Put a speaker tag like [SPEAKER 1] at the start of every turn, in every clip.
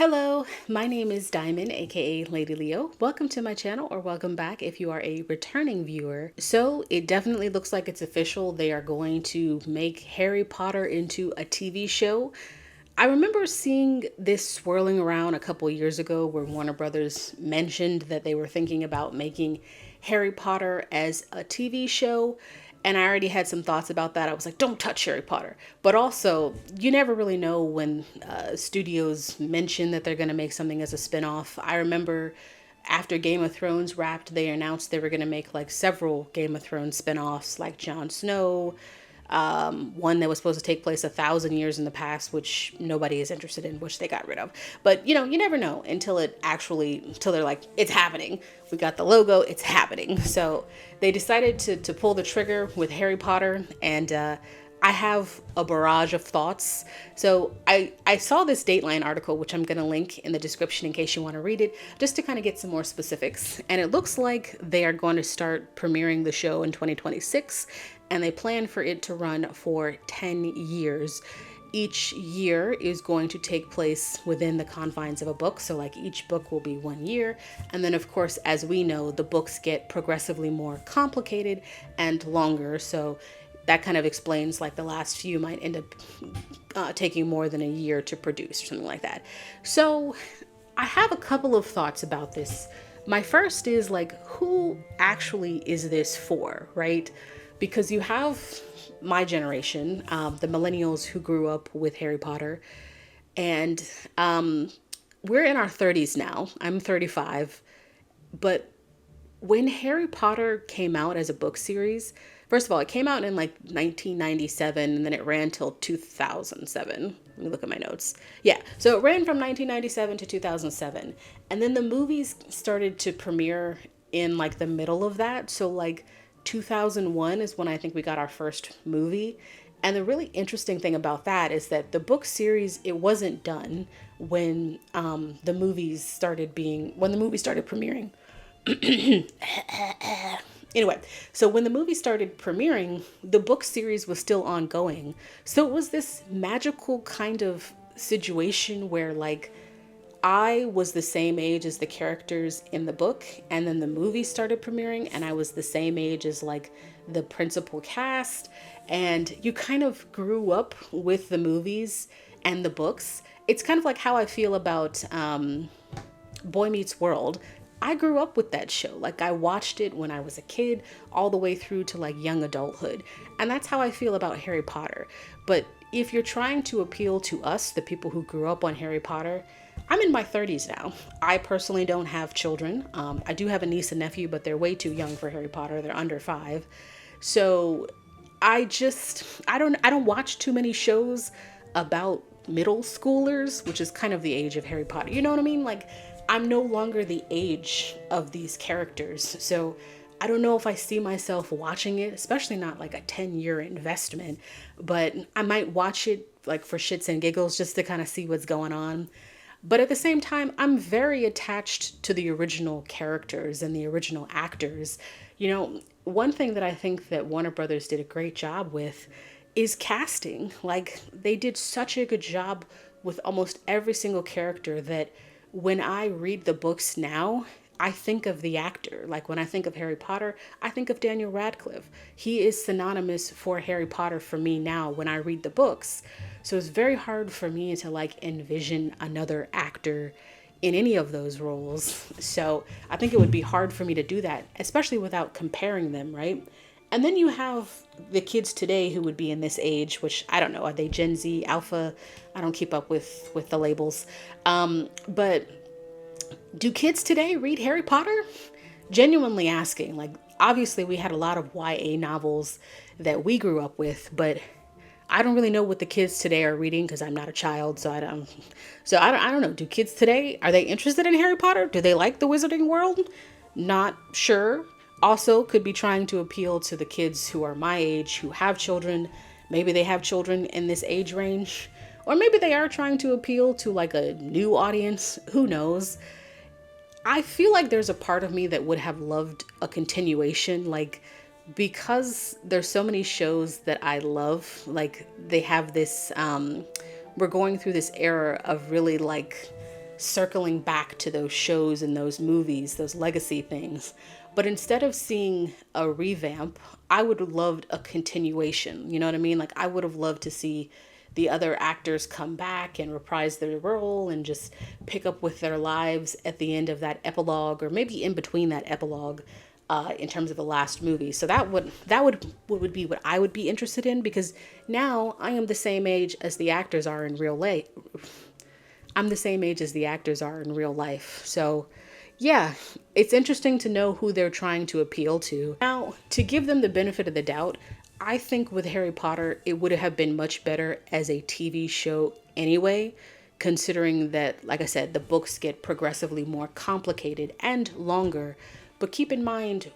[SPEAKER 1] Hello, my name is Diamond, aka Lady Leo. Welcome to my channel, or welcome back if you are a returning viewer. So, it definitely looks like it's official. They are going to make Harry Potter into a TV show. I remember seeing this swirling around a couple years ago where Warner Brothers mentioned that they were thinking about making Harry Potter as a TV show. And I already had some thoughts about that. I was like, don't touch Harry Potter. But also, you never really know when studios mention that they're going to make something as a spinoff. I remember after Game of Thrones wrapped, they announced they were going to make like several Game of Thrones spinoffs, like Jon Snow, one that was supposed to take place 1,000 years in the past, which nobody is interested in, which they got rid of. But you know, you never know until they're like, it's happening. We got the logo, it's happening. So they decided to pull the trigger with Harry Potter, and I have a barrage of thoughts. So I saw this Dateline article, which I'm going to link in the description in case you want to read it, just to kind of get some more specifics. And it looks like they are going to start premiering the show in 2026, and they plan for it to run for 10 years. Each year is going to take place within the confines of a book. So like each book will be 1 year. And then of course, as we know, the books get progressively more complicated and longer. So that kind of explains like the last few might end up taking more than a year to produce or something like that. So I have a couple of thoughts about this. My first is like, who actually is this for, right? Because you have my generation, the millennials who grew up with Harry Potter, and we're in our 30s now. I'm 35, but when Harry Potter came out as a book series, first of all, it came out in like 1997 and then it ran till 2007. Let me look at my notes. Yeah, so it ran from 1997 to 2007. And then the movies started to premiere in like the middle of that. So like 2001 is when I think we got our first movie. And the really interesting thing about that is that the book series, it wasn't done when the movies started premiering. Anyway, so when the movie started premiering, the book series was still ongoing. So it was this magical kind of situation where like I was the same age as the characters in the book, and then the movie started premiering, and I was the same age as like the principal cast, and you kind of grew up with the movies and the books. It's kind of like how I feel about Boy Meets World. I grew up with that show. Like I watched it when I was a kid all the way through to like young adulthood. And that's how I feel about Harry Potter. But if you're trying to appeal to us, the people who grew up on Harry Potter, I'm in my 30s now. I personally don't have children. I do have a niece and nephew, but they're way too young for Harry Potter. They're under 5. So I don't watch too many shows about middle schoolers, which is kind of the age of Harry Potter. You know what I mean? Like I'm no longer the age of these characters. So I don't know if I see myself watching it, especially not like a 10-year investment, but I might watch it like for shits and giggles just to kind of see what's going on. But at the same time, I'm very attached to the original characters and the original actors. You know, one thing that I think that Warner Brothers did a great job with is casting. Like, they did such a good job with almost every single character that when I read the books now, I think of the actor. Like when I think of Harry Potter, I think of Daniel Radcliffe. He is synonymous for Harry Potter for me now when I read the books. So it's very hard for me to like envision another actor in any of those roles. So I think it would be hard for me to do that, especially without comparing them, right? And then you have the kids today who would be in this age, which I don't know, are they Gen Z, Alpha? I don't keep up with the labels. But do kids today read Harry Potter? Genuinely asking. Like, obviously, we had a lot of YA novels that we grew up with, but I don't really know what the kids today are reading because I'm not a child, so I don't know. Do kids today, are they interested in Harry Potter? Do they like the Wizarding World? Not sure. Also, could be trying to appeal to the kids who are my age, who have children. Maybe they have children in this age range. Or maybe they are trying to appeal to like a new audience. Who knows? I feel like there's a part of me that would have loved a continuation, like because there's so many shows that I love, like they have this we're going through this era of really like circling back to those shows and those movies, those legacy things. But instead of seeing a revamp, I would have loved a continuation. You know what I mean? Like, I would have loved to see the other actors come back and reprise their role and just pick up with their lives at the end of that epilogue, or maybe in between that epilogue, in terms of the last movie. So that would be what I would be interested in, because now I am the same age as the actors are in real life. I'm the same age as the actors are in real life. So yeah, it's interesting to know who they're trying to appeal to. Now, to give them the benefit of the doubt, I think with Harry Potter, it would have been much better as a TV show anyway, considering that, like I said, the books get progressively more complicated and longer. But keep in mind,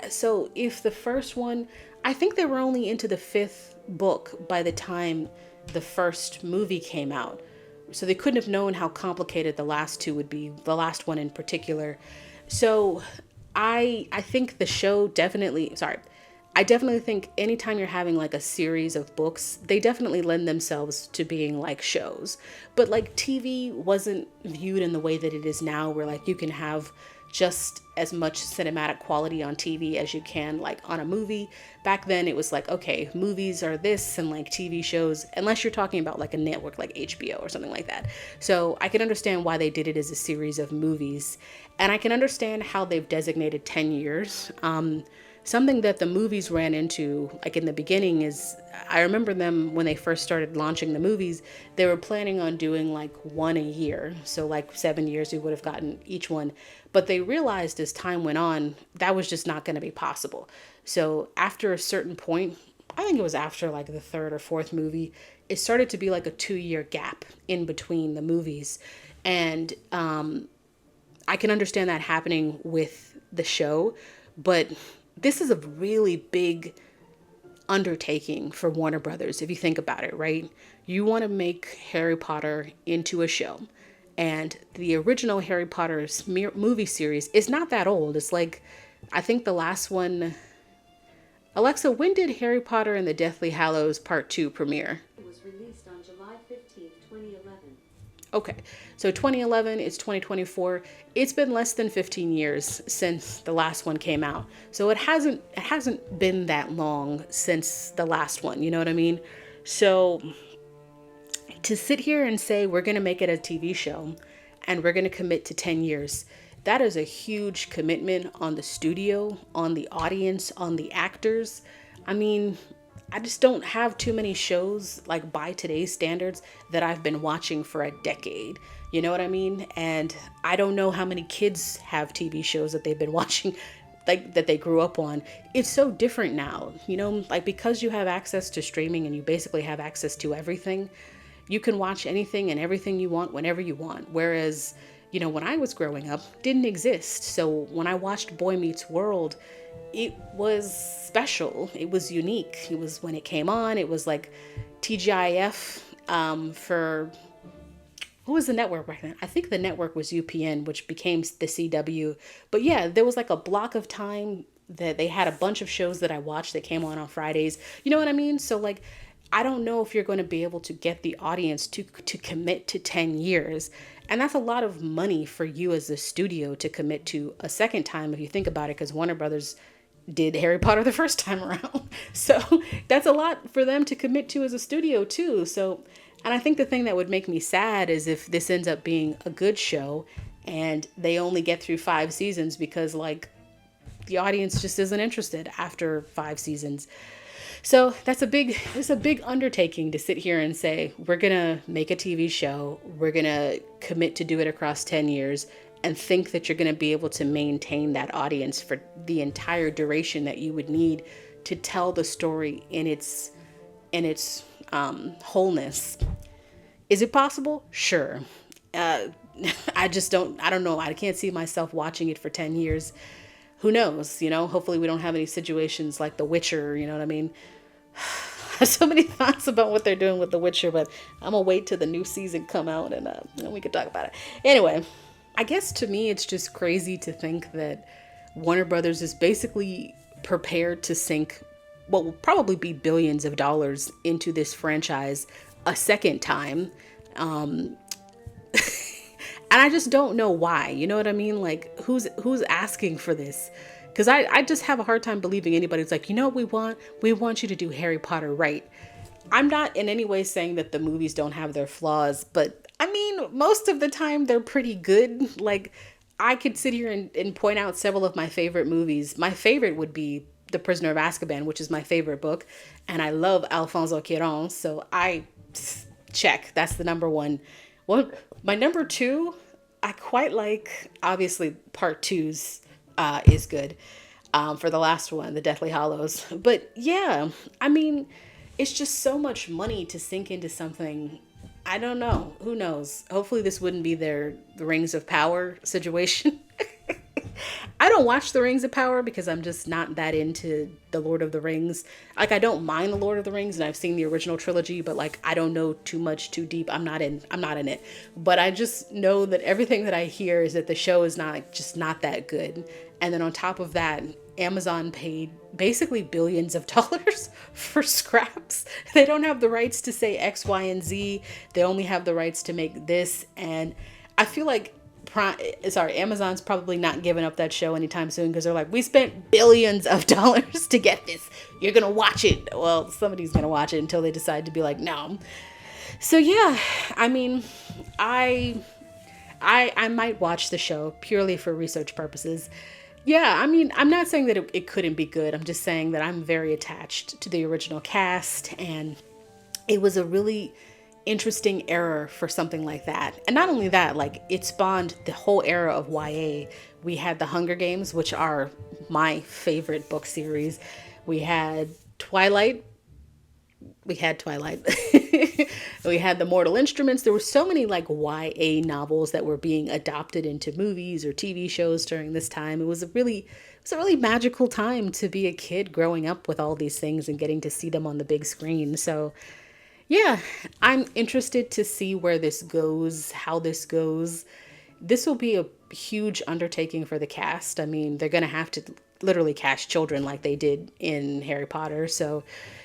[SPEAKER 1] so if the first one, I think they were only into the fifth book by the time the first movie came out. So they couldn't have known how complicated the last two would be, the last one in particular. So I think the show definitely, sorry, I definitely think anytime you're having like a series of books, they definitely lend themselves to being like shows. But like TV wasn't viewed in the way that it is now, where like you can have just as much cinematic quality on TV as you can like on a movie. Back then it was like, okay, movies are this, and like TV shows, unless you're talking about like a network like HBO or something like that. So I can understand why they did it as a series of movies. And I can understand how they've designated 10 years. Something that the movies ran into, like in the beginning, is I remember them when they first started launching the movies, they were planning on doing like one a year. So like 7 years we would have gotten each one. But they realized as time went on, that was just not going to be possible. So after a certain point, I think it was after like the third or fourth movie, it started to be like a 2-year gap in between the movies. And I can understand that happening with the show, but this is a really big undertaking for Warner Brothers, if you think about it, right? You want to make Harry Potter into a show. And the original Harry Potter movie series is not that old. It's like, I think the last one... Alexa, when did Harry Potter and the Deathly Hallows Part 2 premiere?
[SPEAKER 2] It was released on July 15th, 2011.
[SPEAKER 1] Okay, so 2011 is 2024. It's been less than 15 years since the last one came out. So it hasn't been that long since the last one, you know what I mean? So to sit here and say we're going to make it a TV show and we're going to commit to 10 years, that is a huge commitment on the studio, on the audience, on the actors. I mean, I just don't have too many shows like by today's standards that I've been watching for a decade. You know what I mean? And I don't know how many kids have TV shows that they've been watching, like that they grew up on. It's so different now, you know, like because you have access to streaming and you basically have access to everything, you can watch anything and everything you want whenever you want. Whereas, you know, when I was growing up, didn't exist. So when I watched Boy Meets World, it was special. It was unique. It was when it came on, it was like TGIF for, what was the network back then? I think the network was UPN, which became the CW. But yeah, there was like a block of time that they had a bunch of shows that I watched that came on Fridays. You know what I mean? So like, I don't know if you're going to be able to get the audience to commit to 10 years. And that's a lot of money for you as a studio to commit to a second time, if you think about it, because Warner Brothers did Harry Potter the first time around. So that's a lot for them to commit to as a studio too. So, and I think the thing that would make me sad is if this ends up being a good show and they only get through 5 seasons because like the audience just isn't interested after 5 seasons. So it's a big undertaking to sit here and say, we're going to make a TV show. We're going to commit to do it across 10 years and think that you're going to be able to maintain that audience for the entire duration that you would need to tell the story in its wholeness. Is it possible? Sure. I don't know. I can't see myself watching it for 10 years. Who knows, you know, hopefully we don't have any situations like The Witcher, you know what I mean? I have so many thoughts about what they're doing with The Witcher, but I'm gonna wait till the new season come out and we can talk about it. Anyway, I guess to me, it's just crazy to think that Warner Brothers is basically prepared to sink what will probably be billions of dollars into this franchise a second time. And I just don't know why. You know what I mean? Like, who's asking for this? Because I just have a hard time believing anybody's like, you know what we want? We want you to do Harry Potter right. I'm not in any way saying that the movies don't have their flaws, but I mean, most of the time they're pretty good. Like, I could sit here and point out several of my favorite movies. My favorite would be The Prisoner of Azkaban, which is my favorite book. And I love Alfonso Cuarón. So I check. That's the number one. Well, my number two, I quite like, obviously, part two's is good for the last one, The Deathly Hallows. But yeah, I mean, it's just so much money to sink into something. I don't know. Who knows? Hopefully this wouldn't be the Rings of Power situation. I don't watch the Rings of Power because I'm just not that into the Lord of the Rings. Like, I don't mind the Lord of the Rings, and I've seen the original trilogy, but like, I don't know too much, too deep. I'm not in it. But I just know that everything that I hear is that the show is not that good. And then on top of that, Amazon paid basically billions of dollars for scraps. They don't have the rights to say X, Y, and Z. They only have the rights to make this. And I feel like Amazon's probably not giving up that show anytime soon because they're like, we spent billions of dollars to get this. You're going to watch it. Well, somebody's going to watch it until they decide to be like, no. So yeah, I mean, I might watch the show purely for research purposes. Yeah, I mean, I'm not saying that it couldn't be good. I'm just saying that I'm very attached to the original cast, and it was a really interesting era for something like that. And not only that, like, it spawned the whole era of YA. We had the Hunger Games, which are my favorite book series. We had Twilight. We had the Mortal Instruments. There were so many like YA novels that were being adopted into movies or TV shows during this time. It was a really magical time to be a kid growing up with all these things and getting to see them on the big screen. So yeah, I'm interested to see where this goes, how this goes. This will be a huge undertaking for the cast. I mean, they're going to have to literally cast children like they did in Harry Potter. So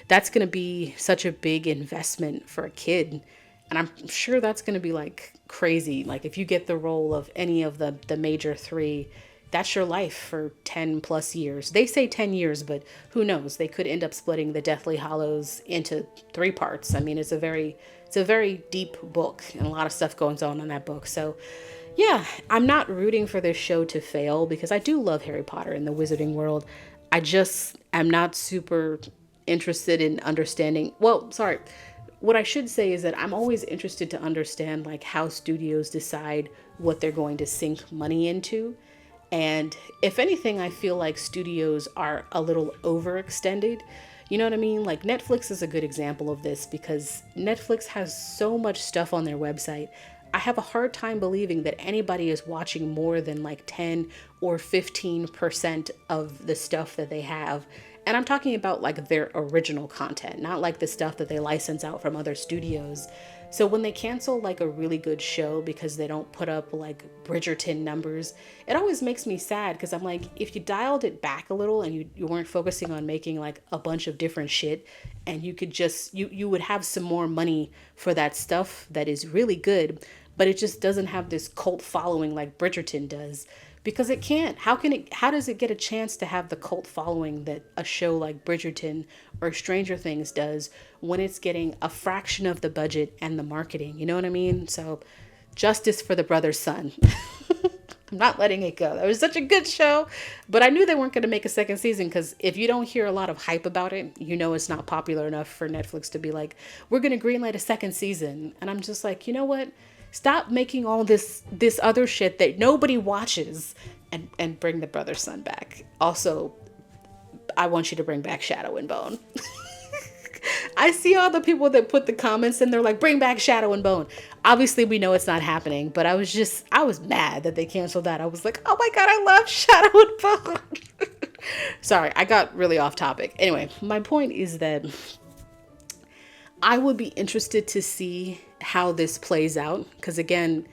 [SPEAKER 1] that's going to be such a big investment for a kid. And I'm sure that's going to be like crazy. Like, if you get the role of any of the major three, that's your life for 10 plus years. They say 10 years, but who knows? They could end up splitting the Deathly Hallows into 3 parts. I mean, it's a very deep book and a lot of stuff goes on in that book. So yeah, I'm not rooting for this show to fail because I do love Harry Potter and the Wizarding World. I just am not super interested in understanding. Well, sorry. What I should say is that I'm always interested to understand like how studios decide what they're going to sink money into. And if anything, I feel like studios are a little overextended. You know what I mean? Like, Netflix is a good example of this because Netflix has so much stuff on their website. I have a hard time believing that anybody is watching more than like 10 or 15% of the stuff that they have. And I'm talking about like their original content, not like the stuff that they license out from other studios. So when they cancel like a really good show because they don't put up like Bridgerton numbers, it always makes me sad because I'm like, if you dialed it back a little and you weren't focusing on making like a bunch of different shit, and you could just, you would have some more money for that stuff that is really good, but it just doesn't have this cult following like Bridgerton does. Because it can't. How does it get a chance to have the cult following that a show like Bridgerton or Stranger Things does when it's getting a fraction of the budget and the marketing? You know what I mean? So, justice for the brother's son. I'm not letting it go. That was such a good show, but I knew they weren't going to make a second season because if you don't hear a lot of hype about it, you know it's not popular enough for Netflix to be like, we're going to greenlight a second season. And I'm just like, you know what? Stop making all this other shit that nobody watches and bring the brother son back. Also, I want you to bring back Shadow and Bone. I see all the people that put the comments and they're like, bring back Shadow and Bone. Obviously, we know it's not happening, but I was mad that they canceled that. I was like, oh my God, I love Shadow and Bone. Sorry, I got really off topic. Anyway, my point is that I would be interested to see how this plays out. Because again,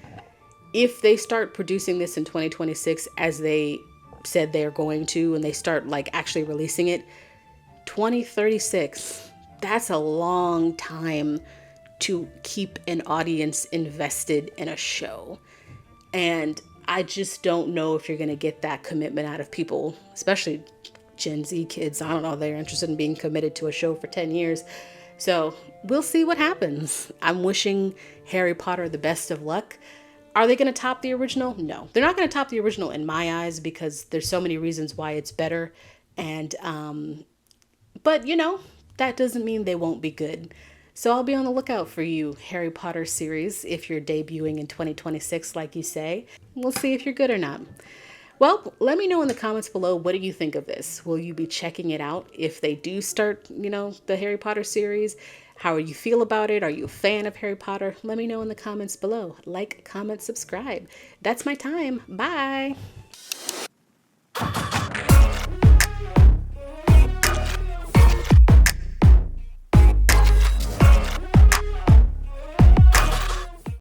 [SPEAKER 1] if they start producing this in 2026, as they said they're going to, and they start like actually releasing it, 2036, that's a long time to keep an audience invested in a show. And I just don't know if you're going to get that commitment out of people, especially Gen Z kids. I don't know, they're interested in being committed to a show for 10 years. So we'll see what happens. I'm wishing Harry Potter the best of luck. Are they going to top the original? No, they're not going to top the original in my eyes because there's so many reasons why it's better. And, but you know, that doesn't mean they won't be good. So I'll be on the lookout for you, Harry Potter series, if you're debuting in 2026, like you say. We'll see if you're good or not. Well, let me know in the comments below, what do you think of this? Will you be checking it out if they do start, the Harry Potter series? How you feel about it? Are you a fan of Harry Potter? Let me know in the comments below. Like, comment, subscribe. That's my time. Bye.